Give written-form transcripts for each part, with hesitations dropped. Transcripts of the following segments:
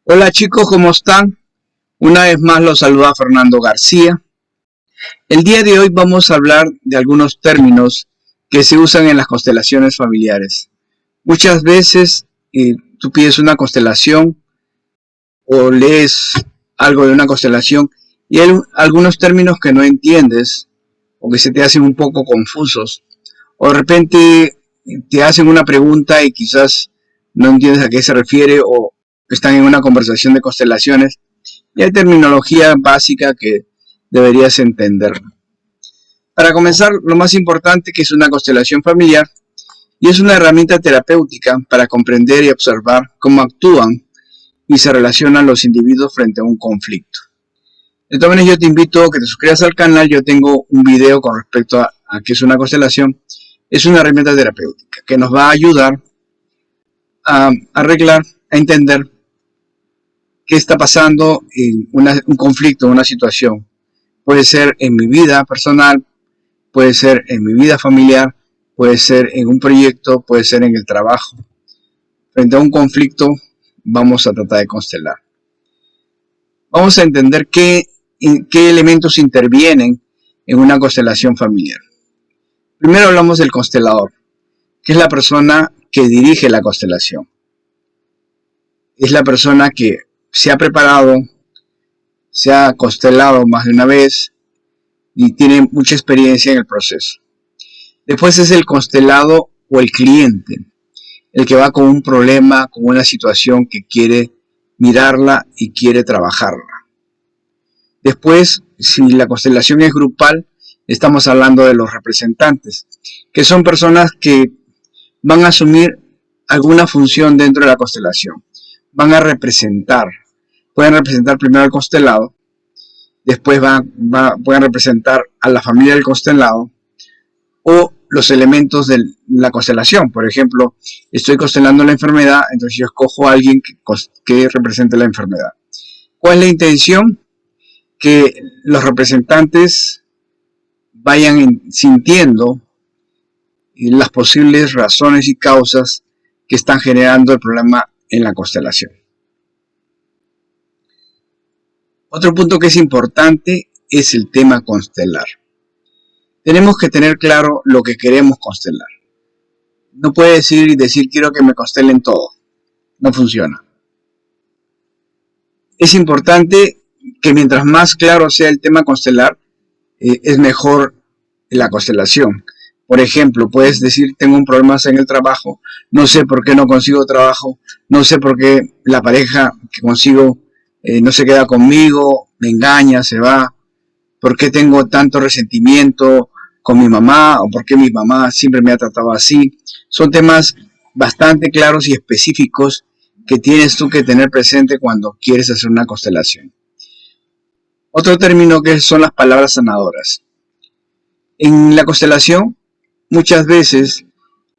Hola chicos, ¿cómo están? Una vez más los saluda Fernando García. El día de hoy vamos a hablar de algunos términos que se usan en las constelaciones familiares. Muchas veces tú pides una constelación o lees algo de una constelación y hay algunos términos que no entiendes o que se te hacen un poco confusos. O de repente te hacen una pregunta y quizás no entiendes a qué se refiere o están en una conversación de constelaciones y hay terminología básica que deberías entender. Para comenzar, lo más importante que es una constelación familiar y es una herramienta terapéutica para comprender y observar cómo actúan y se relacionan los individuos frente a un conflicto. De todas maneras, yo te invito a que te suscribas al canal. Yo tengo un video con respecto a qué es una constelación. Es una herramienta terapéutica que nos va a ayudar a arreglar, a entender qué está pasando en un conflicto, una situación. Puede ser en mi vida personal, puede ser en mi vida familiar, puede ser en un proyecto, puede ser en el trabajo. Frente a un conflicto, vamos a tratar de constelar. Vamos a entender qué elementos intervienen en una constelación familiar. Primero hablamos del constelador, que es la persona que dirige la constelación. Es la persona que se ha preparado, se ha constelado más de una vez y tiene mucha experiencia en el proceso. Después es el constelado o el cliente, el que va con un problema, con una situación que quiere mirarla y quiere trabajarla. Después, si la constelación es grupal, estamos hablando de los representantes, que son personas que van a asumir alguna función dentro de la constelación. Van a representar, pueden representar primero al constelado, después pueden representar a la familia del constelado o los elementos de la constelación. Por ejemplo, estoy constelando la enfermedad, entonces yo escojo a alguien que represente la enfermedad. ¿Cuál es la intención? Que los representantes vayan sintiendo las posibles razones y causas que están generando el problema en la constelación. Otro punto que es importante es el tema constelar. Tenemos que tener claro lo que queremos constelar. No puede decir quiero que me constelen todo. No funciona. Es importante que mientras más claro sea el tema constelar, es mejor la constelación. Por ejemplo, puedes decir, tengo un problema en el trabajo, no sé por qué no consigo trabajo, no sé por qué la pareja que consigo no se queda conmigo, me engaña, se va, por qué tengo tanto resentimiento con mi mamá o por qué mi mamá siempre me ha tratado así. Son temas bastante claros y específicos que tienes tú que tener presente cuando quieres hacer una constelación. Otro término que son las palabras sanadoras. En la constelación, muchas veces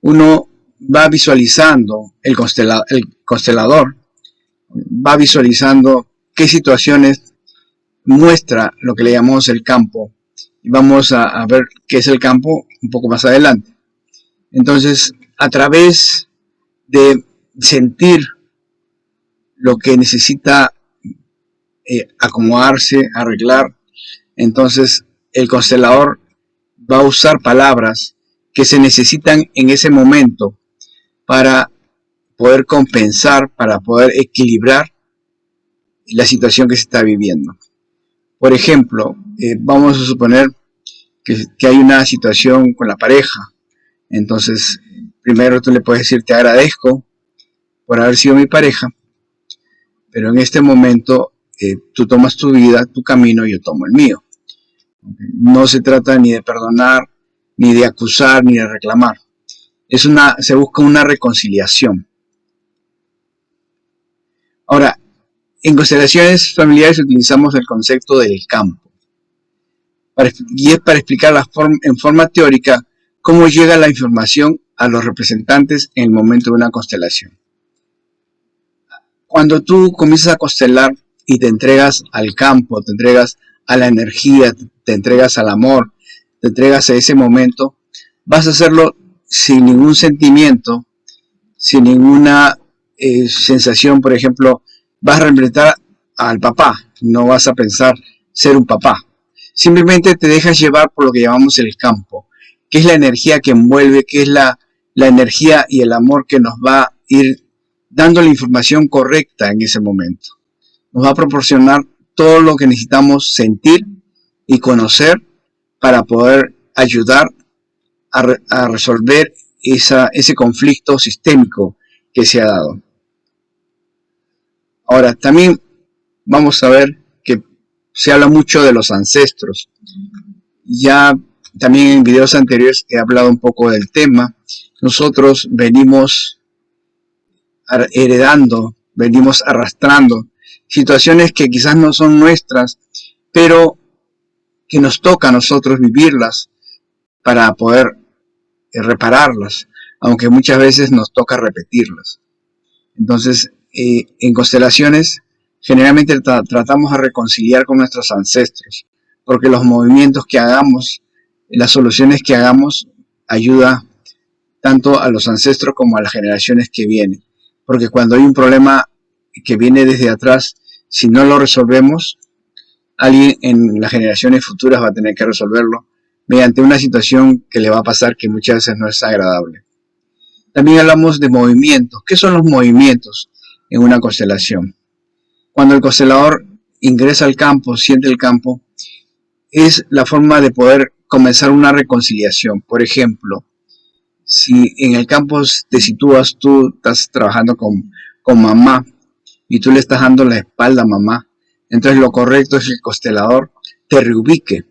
uno va visualizando, el constelador va visualizando qué situaciones muestra lo que le llamamos el campo. Y vamos a ver qué es el campo un poco más adelante. Entonces, a través de sentir lo que necesita acomodarse, arreglar, entonces el constelador va a usar palabras que se necesitan en ese momento para poder compensar, para poder equilibrar la situación que se está viviendo. Por ejemplo, vamos a suponer que hay una situación con la pareja. Entonces, primero tú le puedes decir, te agradezco por haber sido mi pareja, pero en este momento tú tomas tu vida, tu camino, y yo tomo el mío. No se trata ni de perdonar, ni de acusar, ni de reclamar. Se busca una reconciliación. Ahora, en constelaciones familiares utilizamos el concepto del campo. Y es para explicar en forma teórica cómo llega la información a los representantes en el momento de una constelación. Cuando tú comienzas a constelar y te entregas al campo, te entregas a la energía, te entregas al amor, te entregas a ese momento, vas a hacerlo sin ningún sentimiento, sin ninguna sensación, por ejemplo, vas a representar al papá, no vas a pensar ser un papá. Simplemente te dejas llevar por lo que llamamos el campo, que es la energía que envuelve, que es la energía y el amor que nos va a ir dando la información correcta en ese momento. Nos va a proporcionar todo lo que necesitamos sentir y conocer para poder ayudar a resolver ese conflicto sistémico que se ha dado. Ahora, también vamos a ver que se habla mucho de los ancestros. Ya también en videos anteriores he hablado un poco del tema. Nosotros venimos heredando, venimos arrastrando situaciones que quizás no son nuestras, pero que nos toca a nosotros vivirlas para poder repararlas, aunque muchas veces nos toca repetirlas. Entonces, en constelaciones, generalmente tratamos de reconciliar con nuestros ancestros, porque los movimientos que hagamos, las soluciones que hagamos, ayuda tanto a los ancestros como a las generaciones que vienen. Porque cuando hay un problema que viene desde atrás, si no lo resolvemos, alguien en las generaciones futuras va a tener que resolverlo mediante una situación que le va a pasar que muchas veces no es agradable. También hablamos de movimientos. ¿Qué son los movimientos en una constelación? Cuando el constelador ingresa al campo, siente el campo, es la forma de poder comenzar una reconciliación. Por ejemplo, si en el campo te sitúas, tú estás trabajando con mamá y tú le estás dando la espalda a mamá, entonces lo correcto es que el constelador te reubique.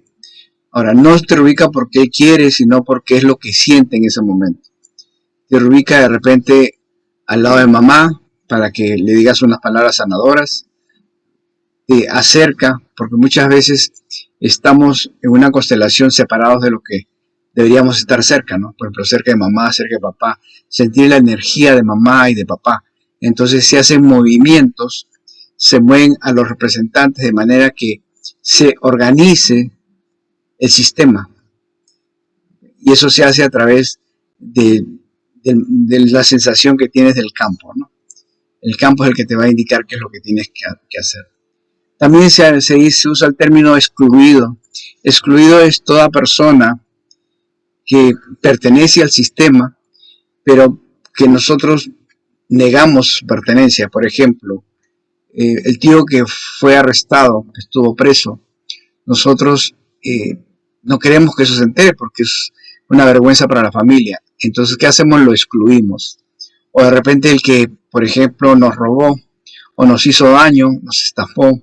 Ahora, no te reubica porque él quiere, sino porque es lo que siente en ese momento. Te reubica de repente al lado de mamá para que le digas unas palabras sanadoras. Te acerca, porque muchas veces estamos en una constelación separados de lo que deberíamos estar cerca, ¿no? Por ejemplo, cerca de mamá, cerca de papá, sentir la energía de mamá y de papá. Entonces se hacen movimientos, se mueven a los representantes de manera que se organice el sistema. Y eso se hace a través de la sensación que tienes del campo, ¿no? El campo es el que te va a indicar qué es lo que tienes que hacer. También se usa el término excluido. Excluido es toda persona que pertenece al sistema, pero que nosotros negamos su pertenencia. Por ejemplo, el tío que fue arrestado, que estuvo preso, nosotros no queremos que eso se entere porque es una vergüenza para la familia. Entonces, ¿qué hacemos? Lo excluimos. O de repente el que, por ejemplo, nos robó o nos hizo daño, nos estafó.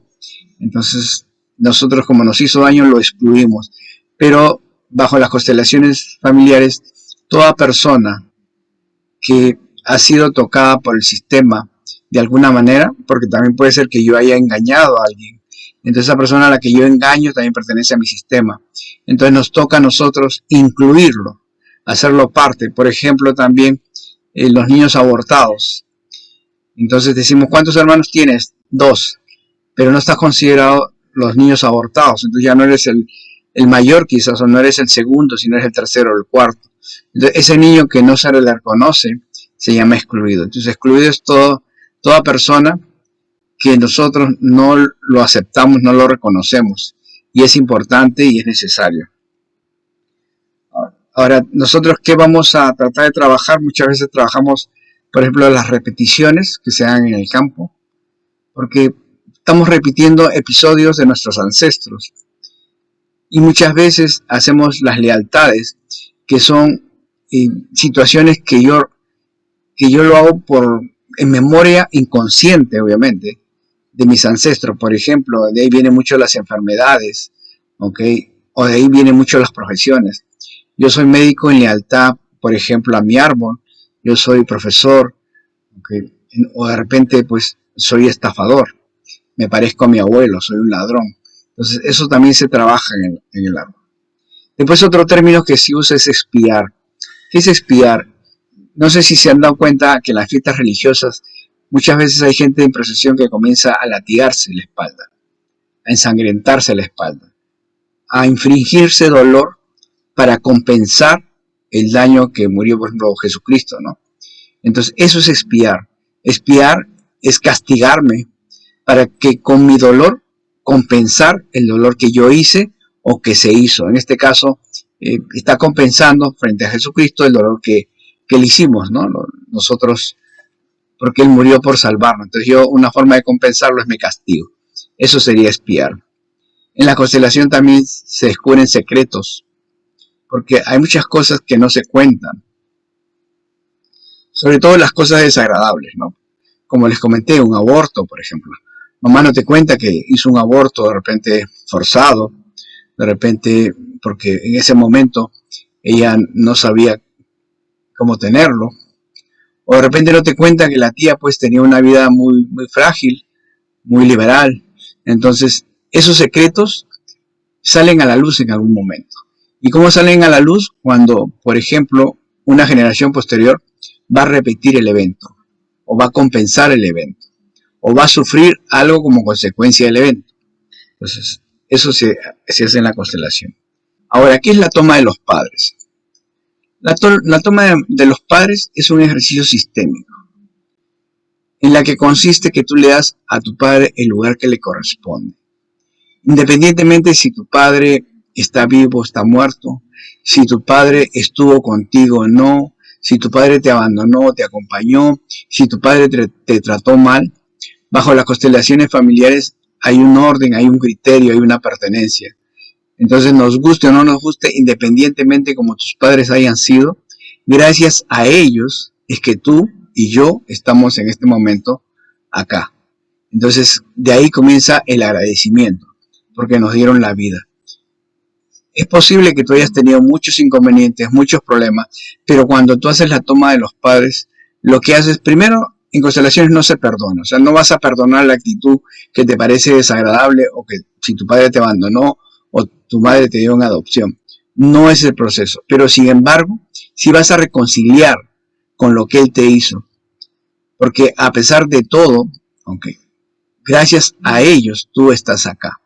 Entonces, nosotros como nos hizo daño lo excluimos. Pero bajo las constelaciones familiares, toda persona que ha sido tocada por el sistema de alguna manera, porque también puede ser que yo haya engañado a alguien, entonces esa persona a la que yo engaño también pertenece a mi sistema. Entonces nos toca a nosotros incluirlo, hacerlo parte. Por ejemplo, también los niños abortados. Entonces decimos, ¿cuántos hermanos tienes? 2, pero no estás considerado los niños abortados. Entonces ya no eres el mayor quizás, o no eres el segundo, sino eres el tercero o el cuarto. Entonces ese niño que no se le reconoce se llama excluido. Entonces excluido es toda persona que nosotros no lo aceptamos, no lo reconocemos, y es importante y es necesario. Ahora, nosotros, ¿qué vamos a tratar de trabajar? Muchas veces trabajamos, por ejemplo, las repeticiones que se dan en el campo, porque estamos repitiendo episodios de nuestros ancestros, y muchas veces hacemos las lealtades, que son situaciones que yo lo hago en memoria inconsciente, obviamente, de mis ancestros. Por ejemplo, de ahí vienen mucho las enfermedades, ¿okay? O de ahí vienen mucho las profesiones. Yo soy médico en lealtad, por ejemplo, a mi árbol. Yo soy profesor, ¿okay? O de repente, pues, soy estafador. Me parezco a mi abuelo, soy un ladrón. Entonces, eso también se trabaja en el árbol. Después, otro término que se usa es espiar. ¿Qué es espiar? No sé si se han dado cuenta que en las fiestas religiosas muchas veces hay gente en procesión que comienza a latigarse la espalda, a ensangrentarse la espalda, a infligirse dolor para compensar el daño que murió, por ejemplo, Jesucristo, ¿no? Entonces, eso es espiar. Espiar es castigarme para que con mi dolor compensar el dolor que yo hice o que se hizo. En este caso, está compensando frente a Jesucristo el dolor que le hicimos, ¿no? Nosotros, porque Él murió por salvarnos. Entonces una forma de compensarlo es mi castigo. Eso sería expiar. En la constelación también se descubren secretos, porque hay muchas cosas que no se cuentan. Sobre todo las cosas desagradables, ¿no? Como les comenté, un aborto, por ejemplo. Mamá no te cuenta que hizo un aborto de repente forzado, de repente porque en ese momento ella no sabía cómo tenerlo, o de repente no te cuenta que la tía pues tenía una vida muy frágil, muy liberal. Entonces esos secretos salen a la luz en algún momento. ¿Y cómo salen a la luz? Cuando, por ejemplo, una generación posterior va a repetir el evento, o va a compensar el evento, o va a sufrir algo como consecuencia del evento. Entonces eso se hace en la constelación. Ahora, ¿qué es la toma de los padres? La toma de los padres es un ejercicio sistémico, en la que consiste que tú le das a tu padre el lugar que le corresponde. Independientemente si tu padre está vivo o está muerto, si tu padre estuvo contigo o no, si tu padre te abandonó o te acompañó, si tu padre te trató mal, bajo las constelaciones familiares hay un orden, hay un criterio, hay una pertenencia. Entonces, nos guste o no nos guste, independientemente como tus padres hayan sido, gracias a ellos es que tú y yo estamos en este momento acá. Entonces, de ahí comienza el agradecimiento, porque nos dieron la vida. Es posible que tú hayas tenido muchos inconvenientes, muchos problemas, pero cuando tú haces la toma de los padres, lo que haces primero en constelaciones no se perdona. O sea, no vas a perdonar la actitud que te parece desagradable o que si tu padre te abandonó o tu madre te dio en adopción. No es el proceso. Pero sin embargo, sí vas a reconciliar con lo que él te hizo. Porque a pesar de todo, aunque gracias a ellos tú estás acá.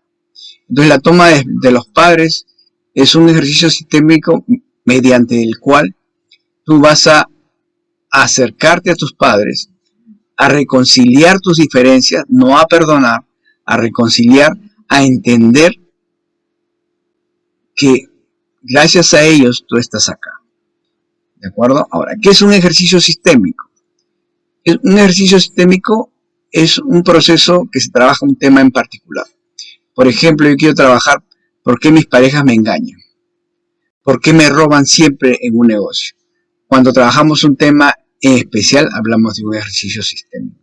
Entonces la toma de los padres es un ejercicio sistémico mediante el cual tú vas a acercarte a tus padres, a reconciliar tus diferencias, no a perdonar, a reconciliar, a entender que gracias a ellos tú estás acá. ¿De acuerdo? Ahora, ¿qué es un ejercicio sistémico? Un ejercicio sistémico es un proceso que se trabaja un tema en particular. Por ejemplo, yo quiero trabajar por qué mis parejas me engañan, por qué me roban siempre en un negocio. Cuando trabajamos un tema en especial, hablamos de un ejercicio sistémico.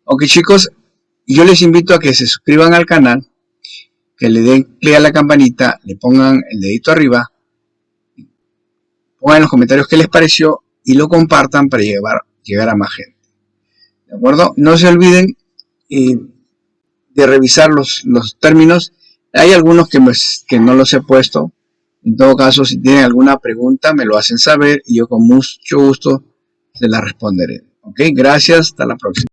Ok, chicos, yo les invito a que se suscriban al canal, que le den clic a la campanita, le pongan el dedito arriba, pongan en los comentarios qué les pareció y lo compartan para llegar a más gente. ¿De acuerdo? No se olviden de revisar los términos. Hay algunos que no los he puesto. En todo caso, si tienen alguna pregunta, me lo hacen saber y yo con mucho gusto se la responderé. Ok, gracias, hasta la próxima.